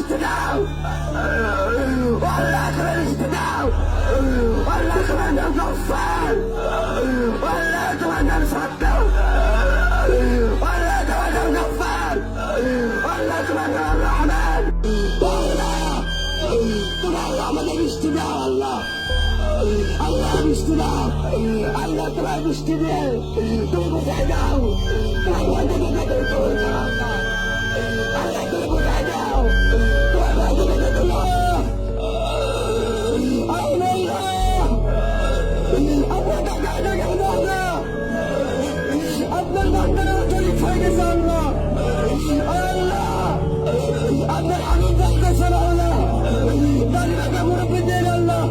বৃষ্টি দাও, আল্লাহ তুমি বৃষ্টি দাও, আল্লাহ তোমার নাম গফফার, আল্লাহ তোমার নাম সাত্তার, আল্লাহ তোমার নাম গফফার, আল্লাহ তোমার নাম রহমান। আল্লাহ তোমার আমাদের বৃষ্টি দাও, আল্লাহ আল্লাহ বৃষ্টি দাও, আল্লাহ তোমার বৃষ্টি দিয়ে তুমি বোঝাই দাও, তোমার মধ্যে আল্লাহ তুমি বোঝাই দাও, তোমার মধ্যে তুলো আপনার বান্দারা শরীফ হয়ে গেছে আল্লাহ, আল্লাহ আপনার আমিন যাইতেছে আল্লাহ, দাঁড়িয়ে মুরব্বীদের আল্লাহ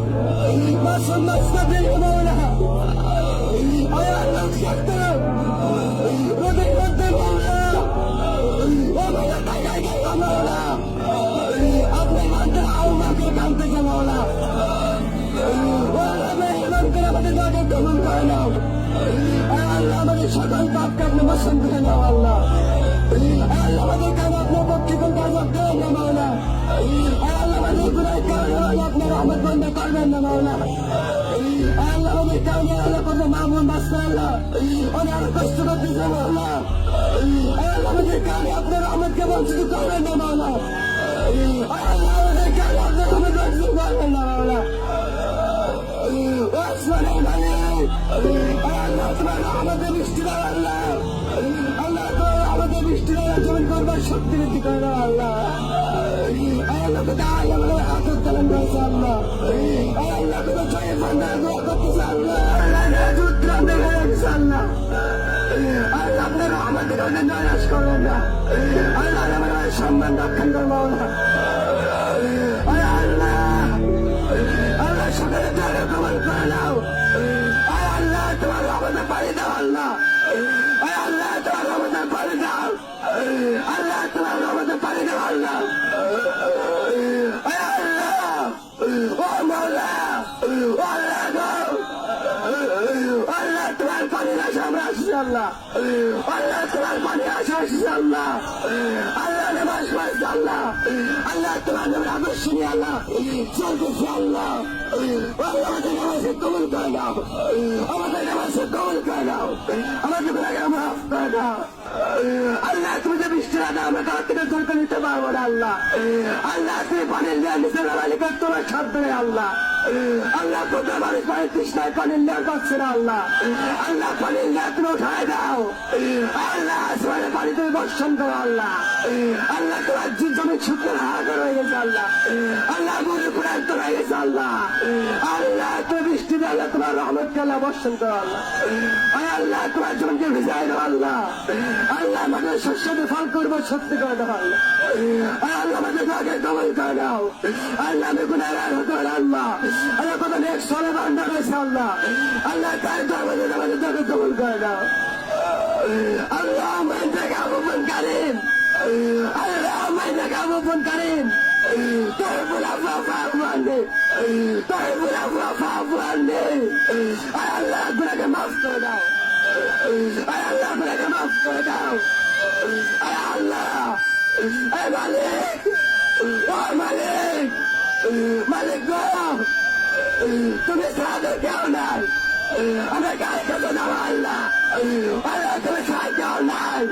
মাসুম মাস্তাদের মাওলা, আয় আল্লাহ শক্ত রোদের মধ্যে মাওলা, ওগুলো টাকা গেল মাওলা, আপনার বান্দা আমাকে কাঁদতেছে মাওলা, মেহমান করে আমাদের দাঁড়িয়ে কবুল করে নাও, আল্লাহ আমাদের সকল পাপকে আপনি মোচন করে নাও আল্লাহ, আল্লাহ আমাদের কাম আপনার পক্ষে কোন কাজ করে না মাওলা, আল্লাহ আমাদের গুনাহের কারণে আপনার রহমত বন্ধ করবেন না মাওলা, আল্লাহ আমাদের কারণে আল্লাহ কোনো মামুন বাঁচতে আল্লাহ অনেক আরো কষ্ট করতেছে মাওলা, আল্লাহ আমাদের কারণে আপনার রহমতকে বঞ্চিত করবেন না মাওলা, আল্লাহ আমাদের কারণে আপনার রহমত বঞ্চিত করবেন না মাওলা, আল্লাহ তোমার আমাদের বৃষ্টি দাও আল্লাহ, আল্লাহ তোমার আমাদের বৃষ্টি দাও জমিন করবার শক্তি বৃদ্ধি করে দাও আল্লাহ, আল্লাহ কোথায় আমাদের হাতের তালেন রয়েছে আল্লাহ, আল্লাহ কোথায় ছয়ের ভান্ডার দোয়া করতেছে আল্লাহ, রুদ্র দেখা যাচ্ছে আল্লাহ, আল্লাহ আপনারা আমাদের অনেক নয়াস করবেন না, আল্লাহ আমার সম্মান রক্ষণ করবো না, আল্লাহ আল্লাহ সকালে তারা কবল করে নাও, আল্লাহ তোমার রহমতে পানি দাও আল্লাহ, আল্লাহ তোমার রহমতে পানি দাও, আল্লাহ তোমার রহমতে পানি দাও আল্লাহ, আল্লাহ ও মওলা, আল্লাহ গো, আল্লাহ তোমার পানি আসে আমরা আসছি আল্লাহ, আল্লাহ তোমার পানি আসে আসছি আল্লাহ, আল্লাহ নামাজ পড়ছে আল্লাহ, আল্লাহ তোমার নামের আদর্শ নিয়ে আল্লাহ চলতেছে আল্লাহ, আল্লাহ আমাদের নামাজে কবুল করে দাও, আমাদের নামাজে কবুল করে দাও, আমাদের গুনাহকে মাফ করে দাও, আল্লাহ তুমি যে বৃষ্টি না দাও আমরা তার থেকে দূর করে নিতে পারবো না আল্লাহ, আল্লাহ তুমি পানির দেওয়া নিচে মালিকের তোমার সাধ্য নেই আল্লাহ, আল্লাহ কোথায় মানুষ পানির তৃষ্ণায় পানির দেওয়া পাচ্ছে না আল্লাহ, আল্লাহ পানির দেওয়া তুমি উঠায় দাও, আল্লাহ আসমানে পানি তুমি বর্ষণ করো আল্লাহ, আল্লাহ তোমার জমি শুকনো হাহাকার হয়ে গেছে আল্লাহ, আল্লাহ গরু প্রান্ত হয়ে গেছে আল্লাহ, আল্লাহ তুমি বৃষ্টি দিয়ে আল্লাহ তোমার রহমতকে আল্লাহ বর্ষণ করো আল্লাহ, আল্লাহ তোমার জমিকে ভিজাই দাও আল্লাহ, আল্লাহ আমাদের শস্যতে ফল করবো সত্যি করে দাও আল্লাহ, আল্লাহ আমাদের আগে কবল করে দাও, আল্লাহ আমি গুনাহগার হতে পারি আল্লাহ, আল্লাহ কত নেক সলে বান্দা রয়েছে আল্লাহ, আল্লাহ তাই দরবারে আমাদের আগে কবল করে দাও, আল্লাহ মান থেকে আবুবন কারিম, আল্লাহ মান থেকে আবুবন কারিম, তহবুল আফা ফাফানে, তহবুল আফা ফাফানে, আল্লাহ গুনাহকে মাফ করে দাও, আল্লাহ গুনাহকে মাফ করে দাও, আল্লাহ মালিক, ও মালিক, মালিক গো তুমি ছাড়া কেউ নাই, আমরা কার কাছে যাবো আল্লাহ, আল্লাহ তুমি ছাড়া কেউ নাই।